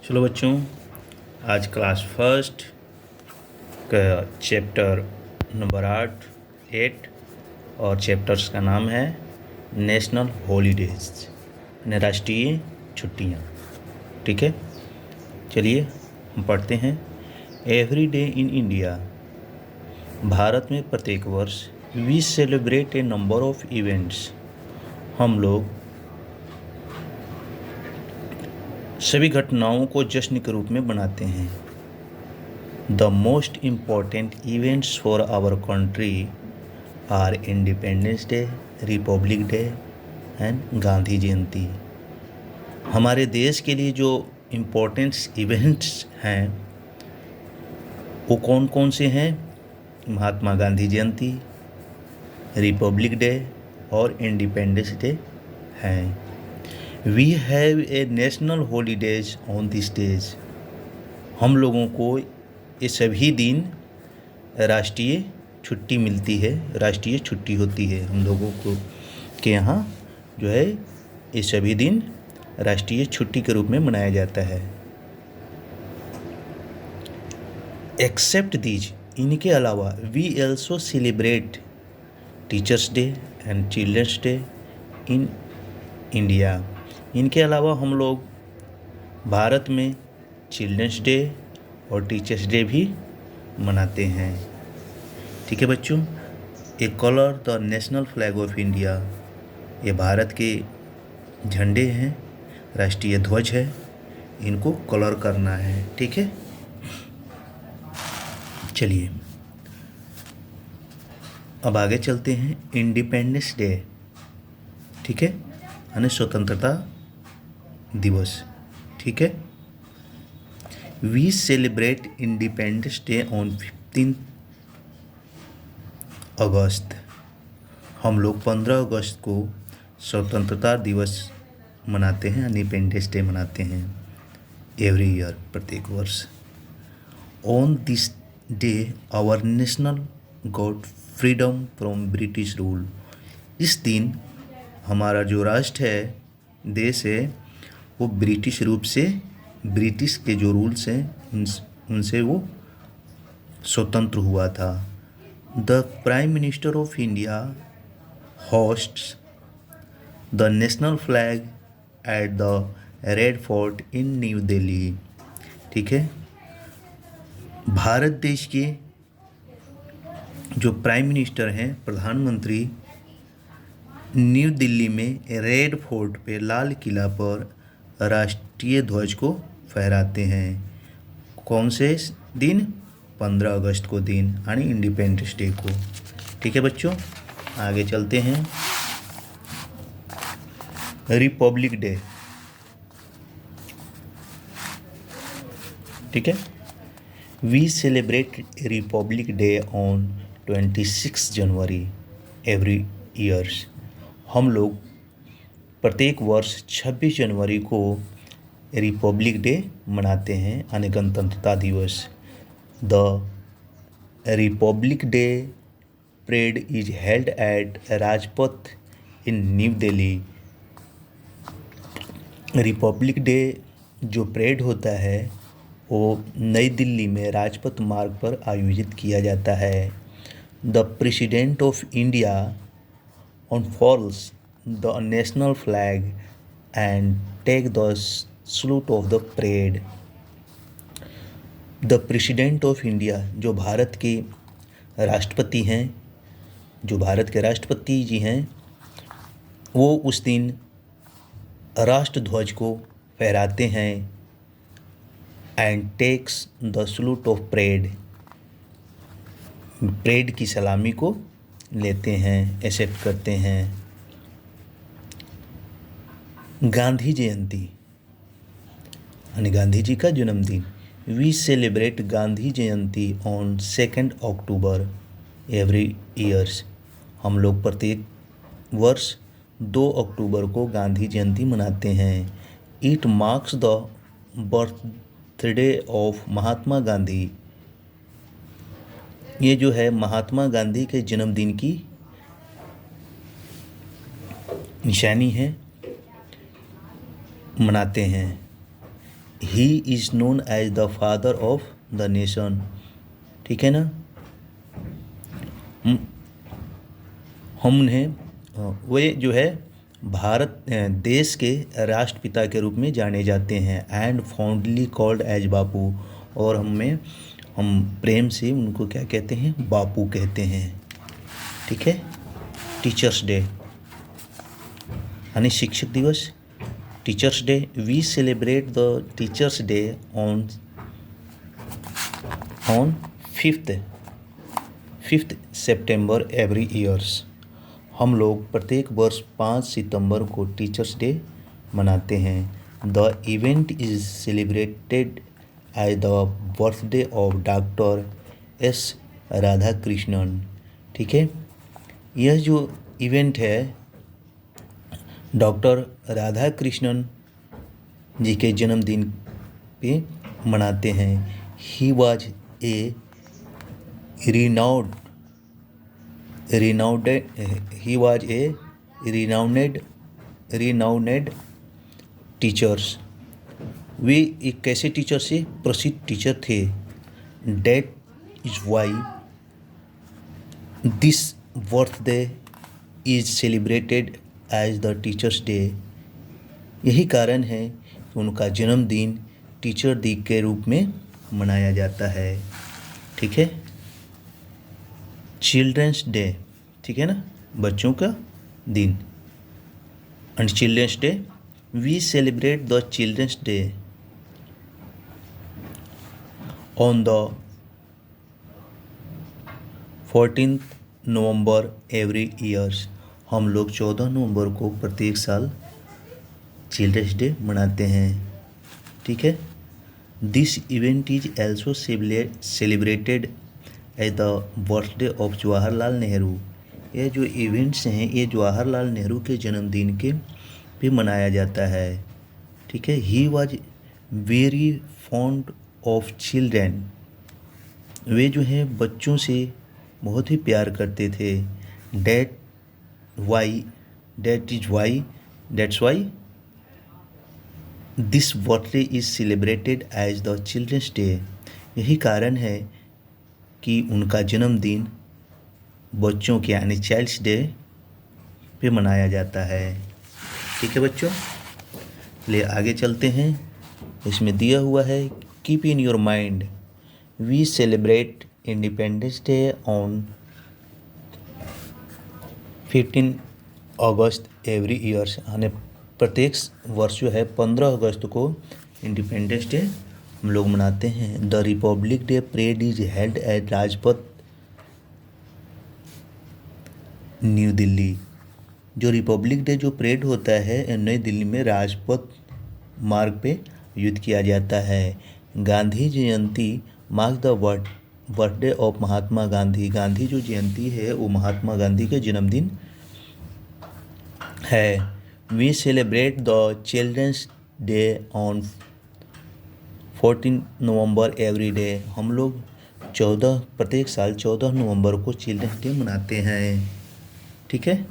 चलो बच्चों, आज क्लास फर्स्ट का चैप्टर नंबर 8 और चैप्टर्स का नाम है नेशनल हॉलीडेज यानी राष्ट्रीय छुट्टियाँ। ठीक है, चलिए हम पढ़ते हैं। Every day in India, Bharat में प्रत्येक वर्ष we celebrate a number of events, हम लोग सभी घटनाओं को जश्न के रूप में मनाते हैं। The most important events for our country are Independence Day, Republic Day and Gandhi Jayanti. हमारे देश के लिए जो इम्पोर्टेंट्स इवेंट्स हैं वो कौन कौन से हैं? महात्मा गांधी जयंती, रिपब्लिक डे और इंडिपेंडेंस डे हैं। We have a national holidays on this days, हम लोगों को ये सभी दिन राष्ट्रीय छुट्टी मिलती है, राष्ट्रीय छुट्टी होती है हम लोगों को के यहाँ जो है ये सभी दिन राष्ट्रीय छुट्टी के रूप में मनाया जाता है। एक्सेप्ट दीज, इनके अलावा we also celebrate teachers Day and children's Day in India. इनके अलावा हम लोग भारत में चिल्ड्रंस डे और टीचर्स डे भी मनाते हैं। ठीक है बच्चों, a colour the national flag of India, ये भारत के झंडे हैं, राष्ट्रीय ध्वज है, इनको कलर करना है। ठीक है, चलिए अब आगे चलते हैं। इंडिपेंडेंस डे, ठीक है, यानी स्वतंत्रता दिवस। ठीक है, we celebrate independence day on 15 August, हम लोग 15 अगस्त को स्वतंत्रता दिवस मनाते हैं, इंडिपेंडेंस डे मनाते हैं एवरी ईयर, प्रत्येक वर्ष। On this day our national got freedom from British rule, इस दिन हमारा जो राष्ट्र है, देश है, वो ब्रिटिश रूप से, ब्रिटिश के जो रूल्स हैं उनसे वो स्वतंत्र हुआ था। The prime minister of India hosts the national flag at the red fort in new Delhi. ठीक है, भारत देश के जो प्राइम मिनिस्टर हैं, प्रधानमंत्री, न्यू दिल्ली में रेड फोर्ट पे, लाल किला पर राष्ट्रीय ध्वज को फहराते हैं। कौन से दिन? 15 अगस्त को दिन, यानी इंडिपेंडेंस डे को। ठीक है बच्चों, आगे चलते हैं। रिपब्लिक डे, ठीक है, we celebrate republic day on 26 January every years, हम लोग प्रत्येक वर्ष 26 जनवरी को रिपब्लिक डे मनाते हैं, यानी गणतंत्रता दिवस। The Republic Day parade is held at Rajpath in new Delhi, Republic day जो परेड होता है वो नई दिल्ली में राजपथ मार्ग पर आयोजित किया जाता है। The president of India unfurls the national flag and take the salute of the parade. The president of India, जो भारत के राष्ट्रपति हैं, जो भारत के राष्ट्रपति जी हैं, वो उस दिन राष्ट्र ध्वज को फहराते हैं and takes the salute of parade, parade की सलामी को लेते हैं, एक्सेप्ट करते हैं। गांधी जयंती यानी गांधी जी का जन्मदिन, we celebrate Gandhi Jayanti on 2 October every years, हम लोग प्रत्येक वर्ष 2 अक्टूबर को गांधी जयंती मनाते हैं। It marks the birthday of Mahatma Gandhi, ये जो है महात्मा गांधी के जन्मदिन की निशानी है, मनाते हैं। He is known as the father of the nation. ठीक है ना। हमने वे जो है भारत देश के राष्ट्रपिता के रूप में जाने जाते हैं, एंड फाउंडली कॉल्ड एज बापू, और हम प्रेम से उनको क्या कहते हैं, बापू कहते हैं। ठीक है। टीचर्स डे यानी शिक्षक दिवस, teachers day. We celebrate the teachers day on 5th September every years. हम लोग प्रत्येक वर्ष 5 सितंबर को टीचर्स डे मनाते हैं। The event is celebrated as the birthday of doctor S Radhakrishnan. ठीक है। यह जो इवेंट है डॉक्टर राधाकृष्णन जी के जन्मदिन पे मनाते हैं। He was a renowned teachers. वे एक कैसे टीचर से प्रसिद्ध टीचर थे। That is why this birthday is celebrated as the teachers Day. यही कारण है कि उनका जन्मदिन टीचर डे के रूप में मनाया जाता है। ठीक है। चिल्ड्रंस डे, ठीक है ना, बच्चों का दिन। And children's day, we celebrate the children's day on the 14th November every years. हम लोग 14 नवंबर को प्रत्येक साल चिल्ड्रंस डे मनाते हैं। ठीक है। This event is also celebrated as the birthday of Jawaharlal Nehru. ये जो इवेंट्स हैं ये जवाहरलाल नेहरू के जन्मदिन के भी मनाया जाता है। ठीक है। He was very fond of children. वे जो हैं बच्चों से बहुत ही प्यार करते थे। That's why this birthday is celebrated as the children's Day. यही कारण है कि उनका जन्मदिन बच्चों के यानी चाइल्ड्स डे पे मनाया जाता है। ठीक है बच्चों, ले आगे चलते हैं। इसमें दिया हुआ है keep in your mind we celebrate independence day on 15 August every years. यानी प्रत्येक वर्ष जो है 15 अगस्त को इंडिपेंडेंस डे हम लोग मनाते हैं। The Republic Day parade is held at Rajpath new Delhi. जो रिपब्लिक डे जो परेड होता है नई दिल्ली में राजपथ मार्ग पे आयोजित किया जाता है। Gandhi Jayanti mark the birthday of Mahatma Gandhi. Gandhi जो जयंती है वो महात्मा गांधी का जन्मदिन है। We celebrate the children's day on 14 November every day. हम लोग प्रत्येक साल 14 नवंबर को चिल्ड्रंस डे मनाते हैं। ठीक है।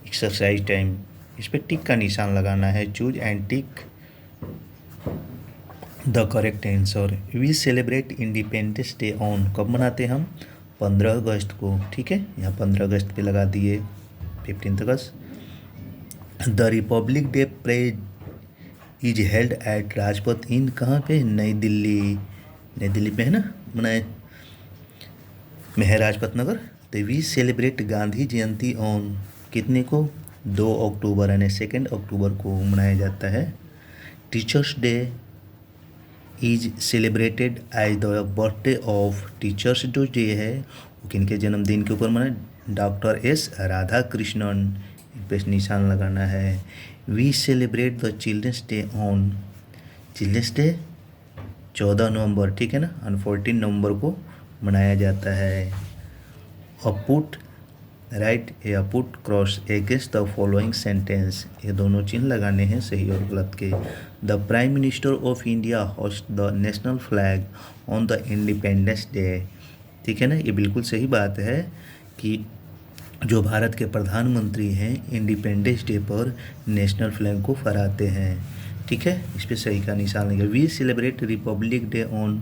एक्सरसाइज टाइम, इस पर टिक का निशान लगाना है। Choose and tick the correct answer. We celebrate independence day on, कब मनाते हैं हम, 15 अगस्त को। ठीक है। यहाँ 15 अगस्त पे लगा दिए 15 अगस्त। The Republic Day parade is held at Rajpath in, कहाँ पे, नई दिल्ली पे है ना, मनाए में है राजपथ नगर। तो we celebrate Gandhi Jayanti on कितने को, 2 अक्टूबर यानी 2 अक्टूबर को मनाया जाता है। Teachers day is celebrated as the birthday of. Teachers day है वो किनके जन्मदिन के ऊपर मनाए, डॉक्टर एस राधाकृष्णन, पे निशान लगाना है। We celebrate the children's day on, children's day 14 नवंबर, ठीक है ना, और 14 नवंबर को मनाया जाता है। पुट राइट या put cross against the following sentence, ये दोनों चिन्ह लगाने हैं सही और गलत के। The prime minister of India host the national flag on the independence day, ठीक है ना, ये बिल्कुल सही बात है कि जो भारत के प्रधानमंत्री हैं इंडिपेंडेंस डे पर नेशनल फ्लैग को फहराते हैं। ठीक है, इस पर सही का निशान लगेगा। We celebrate republic day on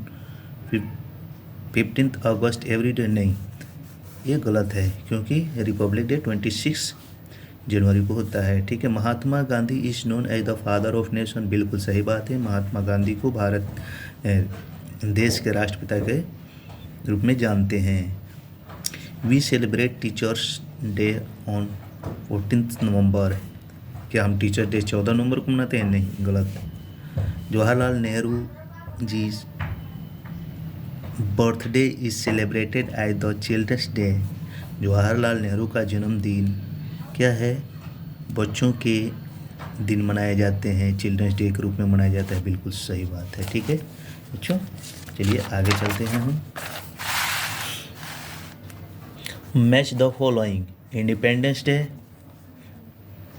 15 August every day, नहीं ये गलत है, क्योंकि रिपब्लिक डे 26 जनवरी को होता है। ठीक है, Mahatma Gandhi is known as the father of nation, बिल्कुल सही बात है। महात्मा गांधी को भारत देश के राष्ट्रपिता के रूप में जानते हैं। We celebrate teachers day on 14 November, क्या हम टीचर्स डे 14 नवंबर को मनाते हैं? नहीं, गलत। Jawaharlal Nehru ji birthday is celebrated as the children's Day, Jawaharlal Nehru का जन्मदिन क्या है? बच्चों के दिन मनाए जाते हैं, चिल्ड्रंस डे के रूप में मनाया जाता है, बिल्कुल सही बात है। ठीक है बच्चों, चलिए आगे चलते हैं हम। Match the following: independence day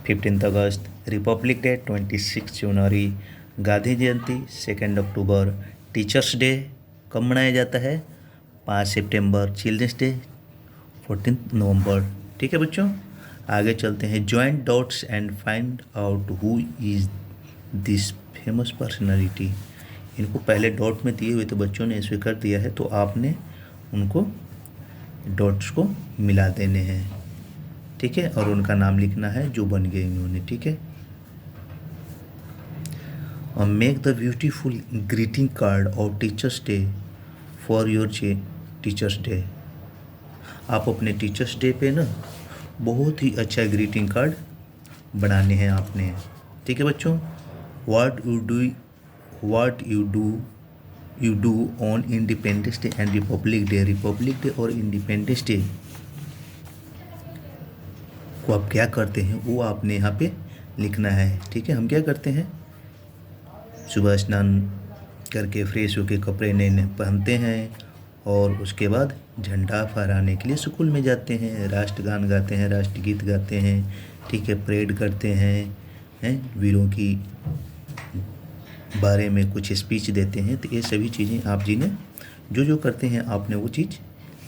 15 August, Republic day 26 January, Gandhi Jayanti 2 October, teachers day कब मनाया जाता है? 5 सितंबर, चिल्ड्रंस डे 14 नवंबर। ठीक है बच्चों, आगे चलते हैं। Joint dots and find out who is this famous personality. इनको पहले डॉट में दिए हुए तो बच्चों ने स्वीकार दिया है, तो आपने उनको डॉट्स को मिला देने हैं। ठीक है, और उनका नाम लिखना है जो बन गए उन्होंने। ठीक है, और make the beautiful greeting card of teachers day for your teachers day. आप अपने टीचर्स डे पे ना बहुत ही अच्छा ग्रीटिंग कार्ड बनाने हैं आपने। ठीक है बच्चों, what you do on independence day and Republic day. Republic day और इंडिपेंडेंस डे को आप क्या करते हैं वो आपने यहाँ पे लिखना है। ठीक है, हम क्या करते हैं, सुबह स्नान करके फ्रेश होके कपड़े नए नए पहनते हैं और उसके बाद झंडा फहराने के लिए स्कूल में जाते हैं, राष्ट्रगान गाते हैं, राष्ट्रगीत गाते हैं। ठीक है, परेड करते हैं, वीरों की बारे में कुछ स्पीच देते हैं। तो ये सभी चीज़ें आप जी ने जो जो करते हैं आपने वो चीज़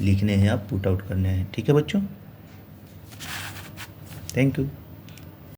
लिखने हैं, आप पुट आउट करने हैं। ठीक है बच्चों, थैंक यू।